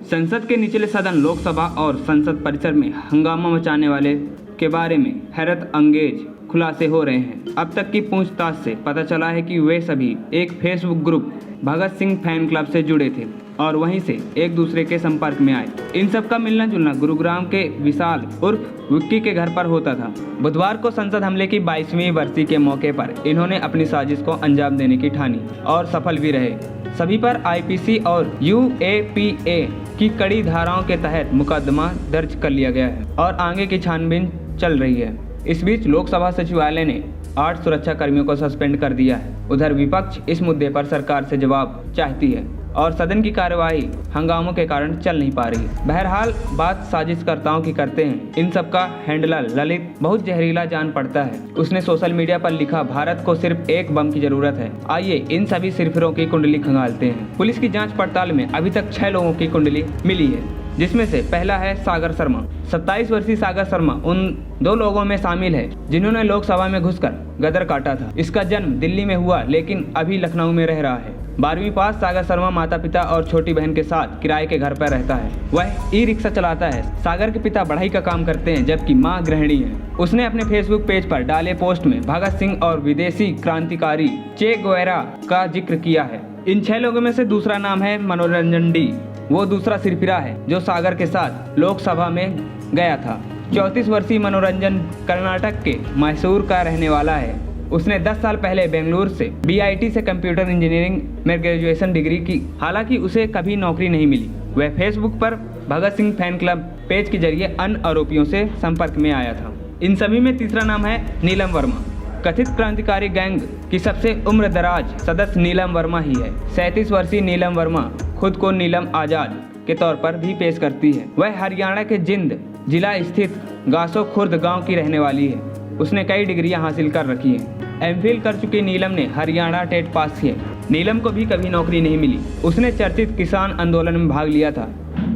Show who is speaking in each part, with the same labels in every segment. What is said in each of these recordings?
Speaker 1: संसद के निचले सदन लोकसभा और संसद परिसर में हंगामा मचाने वाले के बारे में हैरत अंगेज खुलासे हो रहे हैं। अब तक की पूछताछ से पता चला है कि वे सभी एक Facebook group Bhagat Singh fan club से जुड़े थे और वहीं से एक दूसरे के संपर्क में आए। इन सब का मिलना जुलना गुरुग्राम के विशाल उर्फ विक्की के घर पर होता था। बुधवार को संसद हमले की 22वीं बरसी के मौके पर इन्होंने अपनी साजिश को अंजाम देने की ठानी और सफल भी रहे। सभी पर आईपीसी और यूएपीए की कड़ी धाराओं के तहत मुकदमा दर्ज कर लिया गया है और आगे की छानबीन चल रही है। इस बीच लोकसभा सचिवालय ने 8 सुरक्षा कर्मियों को सस्पेंड कर दिया है। उधर विपक्ष इस मुद्दे पर सरकार से जवाब चाहती है और सदन की कार्यवाही हंगामों के कारण चल नहीं पा रही। बहरहाल बात साजिशकर्ताओं की करते हैं। इन सब का हैंडलर ललित बहुत जहरीला जान पड़ता है। उसने सोशल मीडिया पर लिखा, भारत को सिर्फ एक बम की जरूरत है। आइए इन सभी सिरफिरों की कुंडली खंगालते हैं। पुलिस की जांच पड़ताल में अभी तक 6 लोगों की कुंडली मिली है, जिसमें से पहला है सागर शर्मा। 27 वर्षीय सागर शर्मा उन 2 लोगों में शामिल है जिन्होंने लोकसभा में घुसकर गदर काटा था। इसका जन्म दिल्ली में हुआ लेकिन अभी लखनऊ में रह रहा है। 12वीं पास सागर शर्मा माता पिता और छोटी बहन के साथ किराए के घर पर रहता है। वह ई रिक्शा चलाता है। सागर के पिता बढ़ाई का काम करते हैं जबकि मां गृहिणी है। उसने अपने फेसबुक पेज पर डाले पोस्ट में भगत सिंह और विदेशी क्रांतिकारी चे गुवेरा का जिक्र किया है। इन 6 लोगों में से दूसरा नाम है मनोरंजन डी। वो दूसरा सिरफिरा है जो सागर के साथ लोकसभा में गया था। 34 वर्षीय मनोरंजन कर्नाटक के मैसूर का रहने वाला है। उसने 10 साल पहले बेंगलुरु से बीआईटी से कंप्यूटर इंजीनियरिंग में ग्रेजुएशन डिग्री की। हालांकि उसे कभी नौकरी नहीं मिली। वह फेसबुक पर Bhagat Singh fan club page के जरिए अन्य आरोपियों से संपर्क में आया था। इन सभी में तीसरा नाम है नीलम वर्मा। कथित क्रांतिकारी गैंग की सबसे उम्रदराज सदस्य नीलम वर्मा ही है। 37 वर्षीय नीलम वर्मा खुद को नीलम आजाद के तौर पर भी पेश करती है। वह हरियाणा के जिंद जिला स्थित गासो खुर्द गांव की रहने वाली है। उसने कई डिग्रियां हासिल कर रखी हैं। एमफिल कर चुकी नीलम ने हरियाणा टेट पास किया। नीलम को भी कभी नौकरी नहीं मिली। उसने चर्चित किसान आंदोलन में भाग लिया था।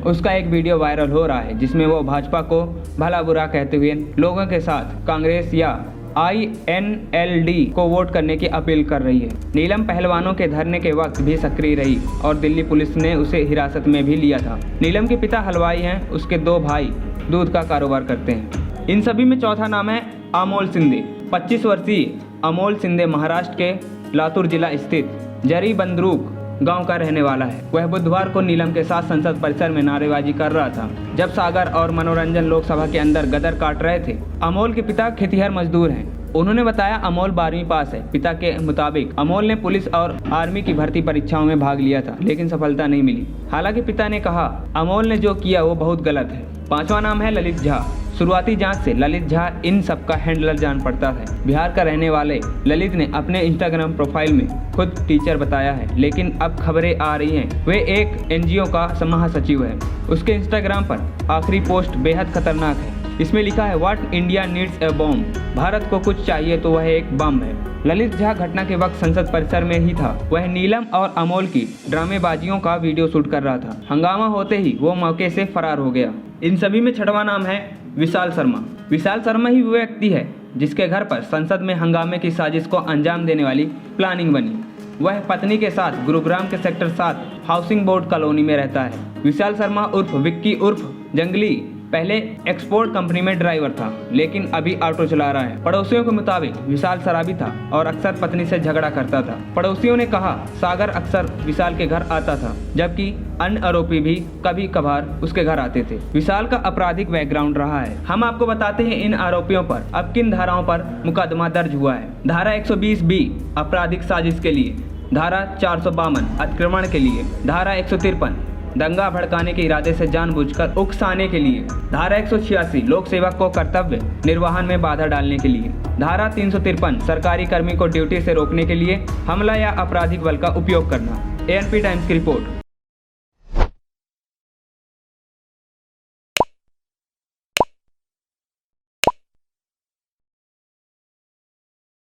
Speaker 1: उसका एक वीडियो वायरल हो रहा है जिसमें वो भाजपा को भला बुरा कहते हुए लोगों के साथ कांग्रेस या INLD को वोट करने की अपील कर रही है। नीलम पहलवानों के धरने के वक्त भी सक्रिय रही और दिल्ली पुलिस ने उसे हिरासत में भी लिया था। नीलम के पिता हलवाई हैं। उसके 2 भाई दूध का कारोबार करते हैं। इन सभी में चौथा नाम है अमोल शिंदे। 25 वर्षीय अमोल शिंदे महाराष्ट्र के लातूर जिला स्थित जरी बंदरूक गांव का रहने वाला है। वह बुधवार को नीलम के साथ संसद परिसर में नारेबाजी कर रहा था जब सागर और मनोरंजन लोकसभा के अंदर गदर काट रहे थे। अमोल के पिता खेतिहर मजदूर हैं। उन्होंने बताया अमोल 12वीं पास है। पिता के मुताबिक अमोल ने पुलिस और आर्मी की भर्ती परीक्षाओं में भाग लिया था लेकिन सफलता नहीं मिली। हालांकि पिता ने कहा अमोल ने जो किया वो बहुत गलत है। 5वां नाम है ललित झा। शुरुआती जांच से ललित झा इन सब का हैंडलर जान पड़ता है। बिहार का रहने वाले ललित ने अपने इंस्टाग्राम प्रोफाइल में खुद टीचर बताया है, लेकिन अब खबरें आ रही हैं वे एक एनजीओ का महासचिव है। उसके इंस्टाग्राम पर आखिरी पोस्ट बेहद खतरनाक है। इसमें लिखा है what India needs a bomb. Bharat को कुछ चाहिए तो वह एक बम है। ललित झा घटना के वक्त संसद परिसर में ही था। वह नीलम और अमोल की ड्रामेबाजियों का वीडियो शूट कर रहा था। हंगामा होते ही वो मौके से फरार हो गया। इन सभी में 6वां नाम है विशाल शर्मा। विशाल शर्मा ही वो व्यक्ति है जिसके घर पर संसद में हंगामे की साजिश को अंजाम देने वाली प्लानिंग बनी। वह पत्नी के साथ गुरुग्राम के सेक्टर 7 हाउसिंग बोर्ड कॉलोनी में रहता है। विशाल शर्मा उर्फ विक्की उर्फ जंगली पहले एक्सपोर्ट कंपनी में ड्राइवर था लेकिन अभी ऑटो चला रहा है। पड़ोसियों के मुताबिक विशाल शराबी था और अक्सर पत्नी से झगड़ा करता था। पड़ोसियों ने कहा सागर अक्सर विशाल के घर आता था जबकि अन्य आरोपी भी कभी कभार उसके घर आते थे। विशाल का आपराधिक बैकग्राउंड रहा है। हम आपको बताते हैं इन आरोपियों पर अब किन धाराओं पर मुकदमा दर्ज हुआ है। धारा 120B आपराधिक साजिश के लिए, धारा 452 अतिक्रमण के लिए, धारा 153 दंगा भड़काने के इरादे से जानबूझकर उकसाने के लिए, धारा 186 लोक सेवक को कर्तव्य निर्वहन में बाधा डालने के लिए, धारा 353 सरकारी कर्मी को ड्यूटी से रोकने के लिए, हमला या आपराधिक बल का उपयोग करना। ANP टाइम्स की रिपोर्ट।